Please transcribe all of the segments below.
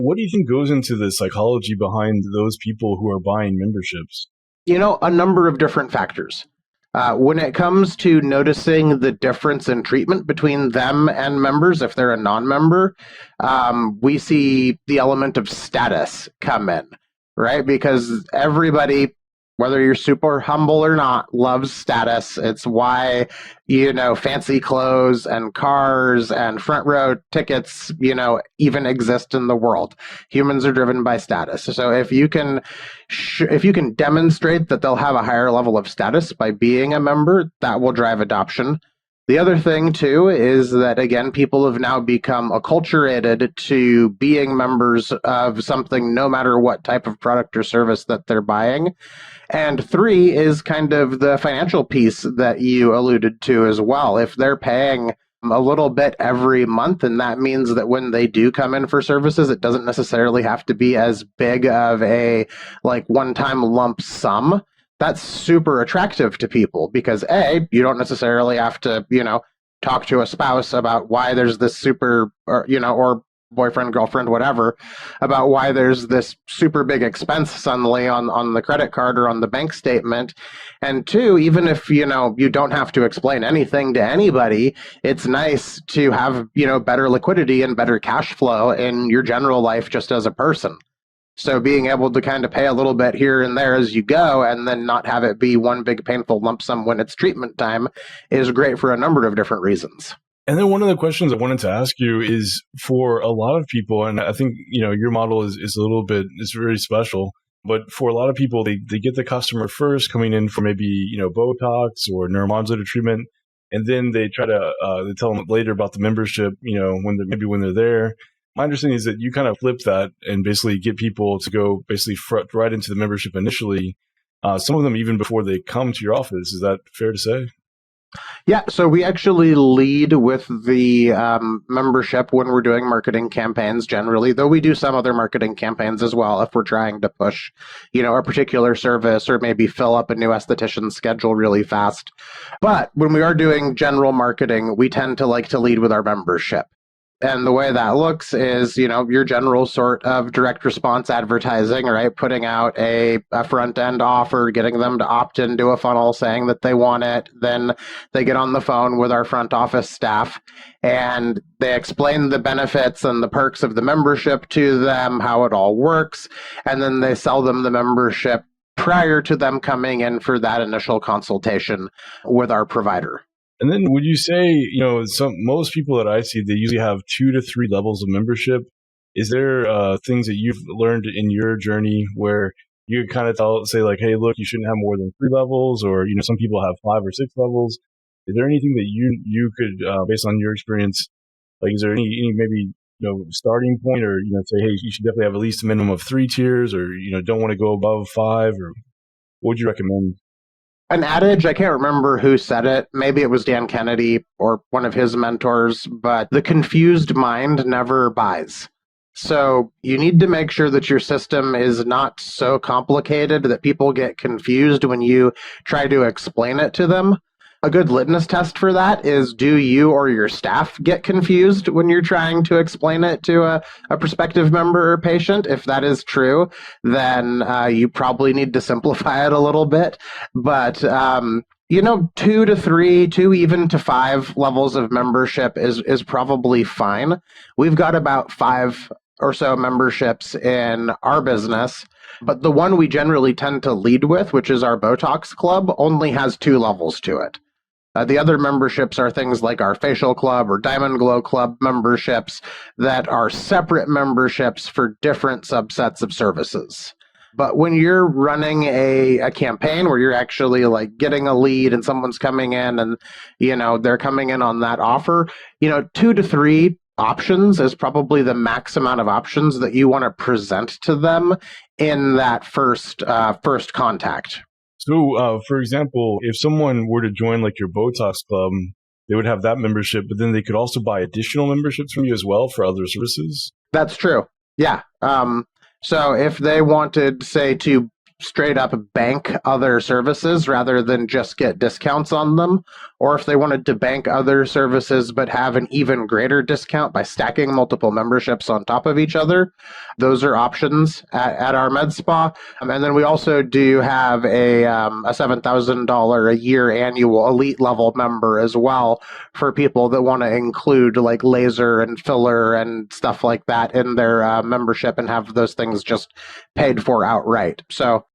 What do you think goes into the psychology behind those people who are buying memberships? A number of different factors. When it comes to noticing the difference in treatment between them and members, if they're a non-member, we see the element of status come in, right? Because everybody, whether you're super humble or not, loves status. It's why, fancy clothes and cars and front row tickets, even exist in the world. Humans are driven by status. So if you can demonstrate that they'll have a higher level of status by being a member, that will drive adoption. The other thing, too, is that, again, people have now become acculturated to being members of something no matter what type of product or service that they're buying. And three is kind of the financial piece that you alluded to as well. If they're paying a little bit every month, and that means that when they do come in for services, it doesn't necessarily have to be as big of a one-time lump sum. That's super attractive to people because you don't necessarily have to, talk to a spouse about why there's this super, or boyfriend, girlfriend, whatever, about why there's this super big expense suddenly on the credit card or on the bank statement. And two, even if, you don't have to explain anything to anybody, it's nice to have, better liquidity and better cash flow in your general life just as a person. So being able to kind of pay a little bit here and there as you go and then not have it be one big painful lump sum when it's treatment time is great for a number of different reasons. And then one of the questions I wanted to ask you is for a lot of people, and I think, your model is a little bit, it's very special, but for a lot of people, they get the customer first coming in for maybe, Botox or neuromodulator treatment. And then they try to, they tell them later about the membership, when they're there. My understanding is that you kind of flip that and basically get people to go basically right into the membership initially. Some of them even before they come to your office. Is that fair to say? Yeah, so we actually lead with the membership when we're doing marketing campaigns generally, though we do some other marketing campaigns as well if we're trying to push, a particular service or maybe fill up a new esthetician schedule really fast. But when we are doing general marketing, we tend to like to lead with our membership. And the way that looks is, your general sort of direct response advertising, right? Putting out a front end offer, getting them to opt into a funnel saying that they want it. Then they get on the phone with our front office staff and they explain the benefits and the perks of the membership to them, how it all works. And then they sell them the membership prior to them coming in for that initial consultation with our provider. And then would you say, most people that I see, they usually have 2 to 3 levels of membership. Is there things that you've learned in your journey where you kind of say like, hey, look, you shouldn't have more than 3 levels, or, some people have 5 or 6 levels. Is there anything that you could, based on your experience, like, is there any maybe, starting point or, say, hey, you should definitely have at least a minimum of 3 tiers or, don't want to go above 5, or what would you recommend? An adage, I can't remember who said it. Maybe it was Dan Kennedy or one of his mentors, but the confused mind never buys. So you need to make sure that your system is not so complicated that people get confused when you try to explain it to them. A good litmus test for that is, do you or your staff get confused when you're trying to explain it to a prospective member or patient? If that is true, then you probably need to simplify it a little bit. But 2 to 3, 2 even to 5 levels of membership is probably fine. We've got about 5 or so memberships in our business, but the one we generally tend to lead with, which is our Botox Club, only has 2 levels to it. The other memberships are things like our Facial Club or Diamond Glow Club memberships that are separate memberships for different subsets of services. But when you're running a campaign where you're actually like getting a lead and someone's coming in and, they're coming in on that offer, 2 to 3 options is probably the max amount of options that you want to present to them in that first contact. So, for example, if someone were to join like your Botox Club, they would have that membership, but then they could also buy additional memberships from you as well for other services? That's true. Yeah. So if they wanted, say, to straight up bank other services rather than just get discounts on them, or if they wanted to bank other services but have an even greater discount by stacking multiple memberships on top of each other, those are options at our med spa. And then we also do have a $7,000 a year annual elite level member as well for people that want to include like laser and filler and stuff like that in their membership and have those things just paid for outright. So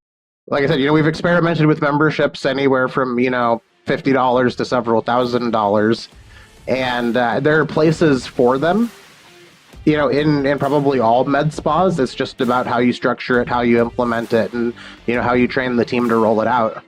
like I said, we've experimented with memberships anywhere from, $50 to several $1,000s. And there are places for them, in probably all med spas. It's just about how you structure it, how you implement it, and, how you train the team to roll it out.